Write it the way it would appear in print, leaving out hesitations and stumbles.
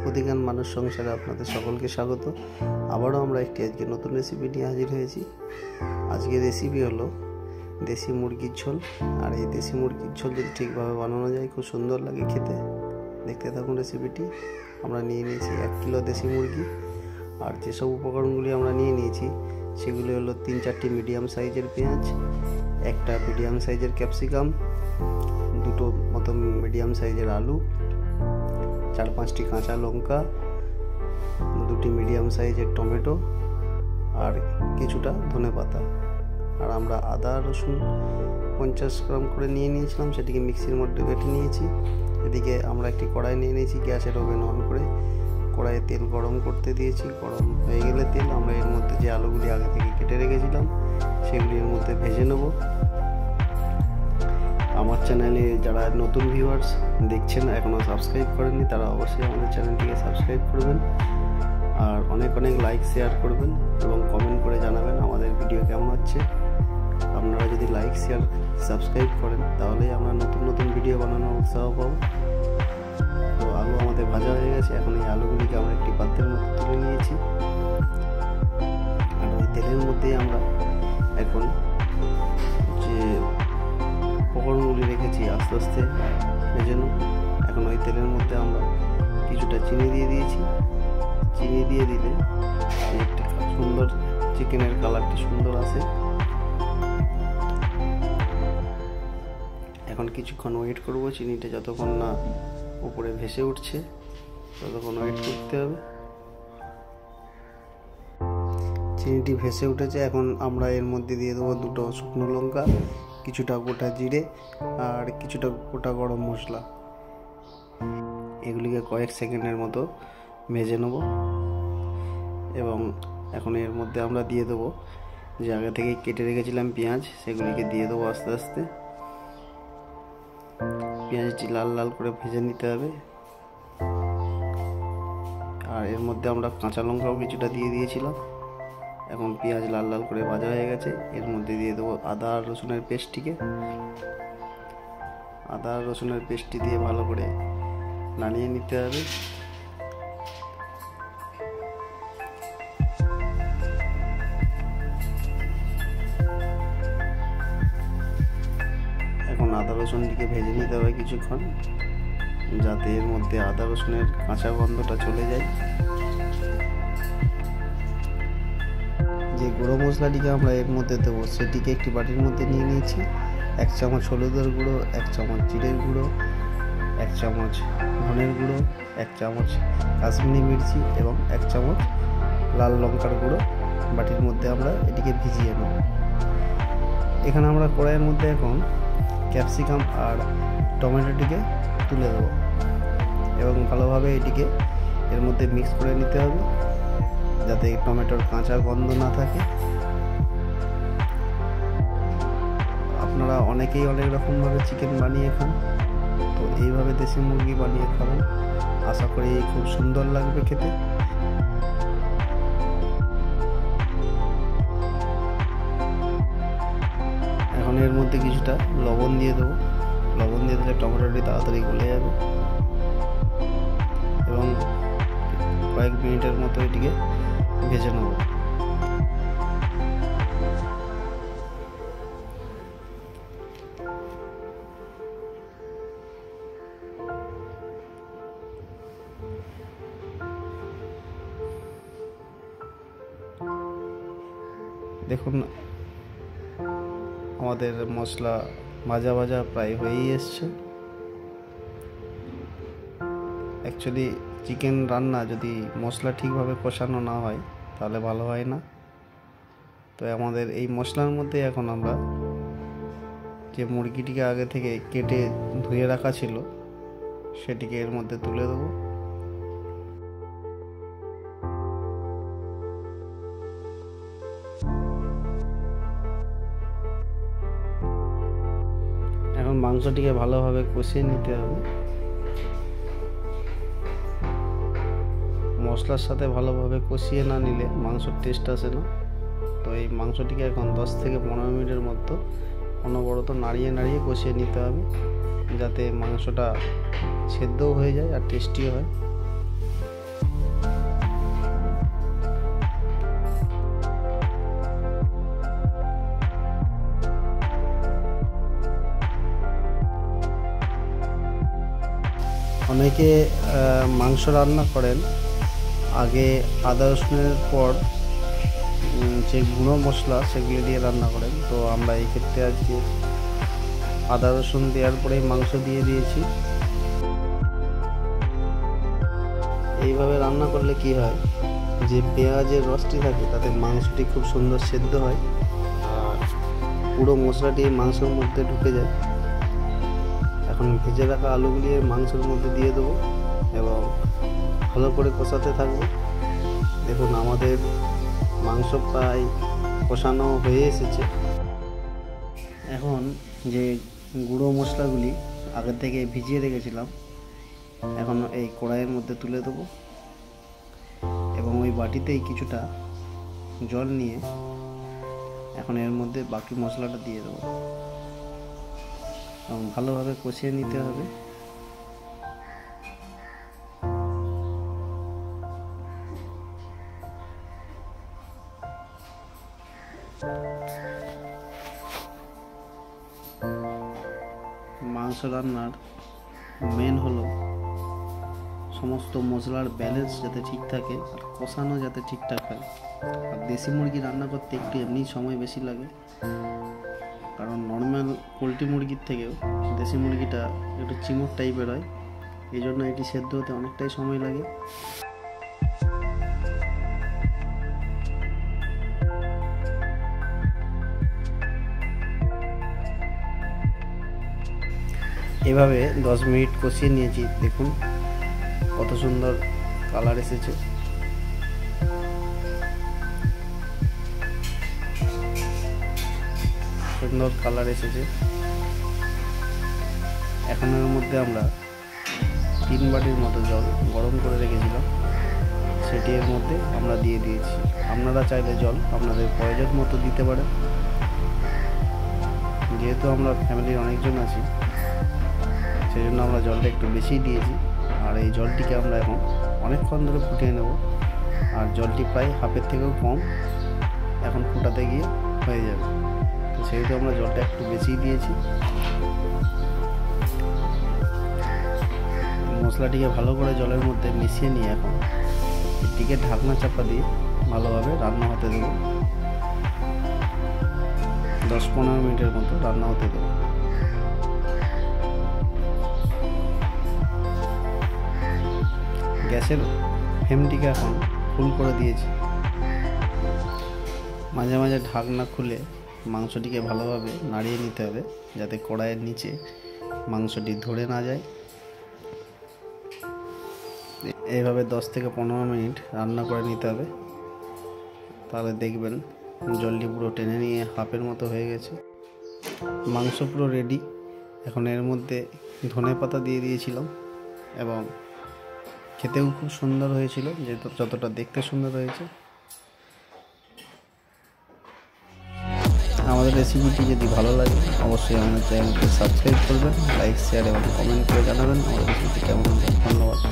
প্রতিজ্ঞান মানুষ সংসারে আপনাদের সকলকে স্বাগত। আবারও আমরা একটি আজকে নতুন রেসিপি নিয়ে হাজির হয়েছি। আজকের রেসিপি হলো দেশি মুরগির ঝোল। আর এই দেশি মুরগির ঝোল যদি ঠিকভাবে বানানো যায় খুব সুন্দর লাগে খেতে। দেখতে থাকুন রেসিপিটি। আমরা নিয়ে নিয়েছি 1 কিলো দেশি মুরগি। আর যেসব উপকরণগুলি আমরা নিয়ে নিয়েছি সেগুলি হলো 3-4টি মিডিয়াম সাইজের পেঁয়াজ, একটা মিডিয়াম সাইজের ক্যাপসিকাম, 2টো মতো মিডিয়াম সাইজের আলু, 4-5টি কাঁচা লঙ্কা, 2টি মিডিয়াম সাইজের টমেটো আর কিছুটা ধনেপাতা। আর আমরা আদা রসুন 50 গ্রাম করে নিয়ে নিয়েছিলাম, সেটিকে মিক্সির মধ্যে বেটে নিয়েছি। এদিকে আমরা একটি কড়াই নিয়ে নিয়েছি, গ্যাসের ওভেন অন করে কড়াইয়ে তেল গরম করতে দিয়েছি। গরম হয়ে গেলে তেল আমরা এর মধ্যে যে আলুগুলি আগে থেকে কেটে রেখেছিলাম সেগুলি এর মধ্যে ভেজে নেব। আমার চ্যানেলে যারা নতুন ভিউয়ার্স দেখছেন এখনও সাবস্ক্রাইব করেননি তারা অবশ্যই আমাদের চ্যানেলটিকে সাবস্ক্রাইব করবেন আর অনেক লাইক শেয়ার করবেন এবং কমেন্ট করে জানাবেন আমাদের ভিডিও কেমন হচ্ছে। আপনারা যদি লাইক শেয়ার সাবস্ক্রাইব করেন তাহলেই আমরা নতুন ভিডিও বানানোর উৎসাহ পাবো। তো আলু আমাদের ভাজা হয়ে গেছে। এখন এই আলুগুলিকে আমরা একটি পাত্রের মধ্যে তুলে নিয়েছি। আর ওই তেলের মধ্যেই আমরা এখন যে উপকরণগুলি রেখেছি আস্তে আস্তে ভেজে নেব। এখন ওই তেলের মধ্যে আমরা কিছুটা চিনি দিয়ে দিয়েছি। চিনি দিয়ে দিলে একটি সুন্দর চিকেনের কালারটি সুন্দর আসে। এখন কিছুক্ষণ ওয়েট করব, চিনিটা যতক্ষণ না উপরে ভেসে উঠছে ততক্ষণ ওয়েট করতে হবে। চিনিটি ভেসে উঠেছে। এখন আমরা এর মধ্যে দিয়ে দেবো 2টো শুকনো লঙ্কা, কিছুটা গোটা জিরে আর কিছুটা গোটা গরম মশলা। এগুলিকে কয়েক সেকেন্ডের মতো ভেজে নেব। এবং এখন এর মধ্যে আমরা দিয়ে দেবো যে আগে থেকে কেটে রেখেছিলাম পেঁয়াজ, সেগুলিকে দিয়ে দেবো আস্তে আস্তে। পেঁয়াজটি লাল লাল করে ভেজে নিতে হবে। আর এর মধ্যে আমরা কাঁচা লঙ্কাও কিছুটা দিয়ে দিয়েছিলাম। এখন পেঁয়াজ লাল লাল করে ভাজা হয়ে গেছে। এর মধ্যে দিয়ে দেবো আদা আর রসুনের পেস্টটিকে। আদা আর রসুনের পেস্টটি দিয়ে ভালো করে নাড়িয়ে নিতে হবে। এখন আদা রসুনটিকে ভেজে নিতে হবে কিছুক্ষণ, যাতে এর মধ্যে আদা রসুনের কাঁচা গন্ধটা চলে যায়। যে গুঁড়ো মশলাটিকে আমরা এর মধ্যে দেবো সেটিকে একটি বাটির মধ্যে নিয়ে নিয়েছি। 1 চামচ হলুদের গুঁড়ো, 1 চামচ জিরের গুঁড়ো, 1 চামচ ধনের গুঁড়ো, 1 চামচ কাশ্মীরি মির্চি এবং 1 চামচ লাল লঙ্কার গুঁড়ো বাটির মধ্যে আমরা এটিকে ভিজিয়ে নেব। এখানে আমরা কড়াইয়ের মধ্যে এখন ক্যাপসিকাম আর টমেটোটিকে তুলে দেবো এবং ভালোভাবে এটিকে এর মধ্যে মিক্স করে নিতে হবে যাতে টমেটোর কাঁচা গন্ধ না থাকে। আপনারা অনেকেই অনেক রকমভাবে চিকেন বানিয়ে খান, তো এইভাবে দেশি মুরগি বানিয়ে খাবেন, আশা করি খুব সুন্দর লাগবে খেতে। এখন এর মধ্যে কিছুটা লবণ দিয়ে দেবো। লবণ দিয়ে দিলে টমেটোটি তাড়াতাড়ি গলে যাবে এবং কয়েক মিনিটের মতো এটিকে ভেজে নেব। দেখুন আমাদের মশলা ভাজা প্রায় হয়েই এসছে। অ্যাকচুয়ালি চিকেন রান্না যদি মশলা ঠিকভাবে কষানো না হয় তাহলে ভালো হয় না। তো আমাদের এই মশলার মধ্যে এখন আমরা যে মুরগিটিকে আগে থেকে কেটে ধুয়ে রাখা ছিল সেটিকে এর মধ্যে তুলে দেবো। এখন মাংসটিকে ভালোভাবে কষিয়ে নিতে হবে। মশলার সাথে ভালোভাবে কষিয়ে না নিলে মাংসর টেস্ট আসে না। তো এই মাংসটিকে এখন 10 থেকে 15 মিনিটের মতো অনবরত নাড়িয়ে কষিয়ে নিতে হবে যাতে মাংসটা সেদ্ধও হয়ে যায় আর টেস্টিও হয়। অনেকে মাংস রান্না করেন আগে আদা রসুনের পর যে গুঁড়ো মশলা সেগুলি দিয়ে রান্না করেন। তো আমরা এই ক্ষেত্রে আজকে আদা রসুন দেওয়ার পরেই মাংস দিয়ে দিয়েছি। এইভাবে রান্না করলে কি হয়, যে পেঁয়াজের রসটি থাকে তাতে মাংসটি খুব সুন্দর সেদ্ধ হয় আর পুরো মশলাটি মাংসের মধ্যে ঢুকে যায়। এখন ভেজে রাখা আলুগুলি মাংসের মধ্যে দিয়ে দেবো এবং ভালো করে কষাতে থাকবো। দেখুন আমাদের মাংস প্রায় কষানো হয়ে এসেছে। এখন যে গুঁড়ো মশলাগুলি আগে থেকে ভিজিয়ে রেখেছিলাম এখন এই কড়াইয়ের মধ্যে তুলে দেবো এবং ওই বাটিতেই কিছুটা জল নিয়ে এখন এর মধ্যে বাকি মশলাটা দিয়ে দেবো এবং ভালোভাবে কষিয়ে নিতে হবে। মাংস রান্নার মেন হলো সমস্ত মশলার ব্যালেন্স যাতে ঠিক থাকে আর কষানো যাতে ঠিকঠাক হয়। আর দেশি মুরগি রান্না করতে একটু এমনি সময় বেশি লাগে, কারণ নর্মাল পোলট্রি মুরগির থেকেও দেশি মুরগিটা একটু চিমুক টাইপের হয়, এই জন্য এটি সেদ্ধ হতে অনেকটাই সময় লাগে। এভাবে 10 মিনিট কষিয়ে নিয়েছি। দেখুন কত সুন্দর কালার এসেছে। সুন্দর কালার এসেছে। এখন এর মধ্যে আমরা 3 বাটির মতো জল গরম করে রেখেছিলাম, সেটি এর মধ্যে আমরা দিয়ে দিয়েছি। আপনারা চাইলে জল আপনাদের প্রয়োজন মতো দিতে পারেন। যেহেতু আমরা ফ্যামিলির অনেকজন আছি সেই জন্য আমরা জলটা একটু বেশি দিয়েছি। আর এই জলটিকে আমরা এখন অনেকক্ষণ ধরে ফুটিয়ে নেব। আর জলটি প্রায় হাফের থেকেও কম এখন ফুটাতে গিয়ে হয়ে যাবে, তো সেহেতু আমরা জলটা একটু বেশি দিয়েছি। মশলাটিকে ভালো করে জলের মধ্যে মিশিয়ে নিয়ে এখন এটিকে ঢাকনা চাপা দিয়ে ভালোভাবে রান্না হতে দেবো। 10-15 মিনিটের মতো রান্না হতে দেবো। গ্যাসের ফ্লেমটিকে এখন ফুল করে দিয়েছি। মাঝে মাঝে ঢাকনা খুলে মাংসটিকে ভালোভাবে নাড়িয়ে নিতে হবে যাতে কড়াইয়ের নিচে মাংসটি ধরে না যায়। এইভাবে 10 থেকে 15 মিনিট রান্না করে নিতে হবে, তাহলে দেখবেন জলটি পুরো টেনে নিয়ে হাফের মতো হয়ে গেছে। মাংস পুরো রেডি। এখন এর মধ্যে ধনেপাতা দিয়ে দিয়েছিলাম এবং খেতেও খুব সুন্দর হয়েছিল, যতটা দেখতে সুন্দর হয়েছে। আমাদের রেসিপিটি যদি ভালো লাগে অবশ্যই আমাদের চ্যানেলকে সাবস্ক্রাইব করবেন, লাইক শেয়ার এবং কমেন্ট করে জানাবেন আমাদের রেসিপি কেমন। ধন্যবাদ।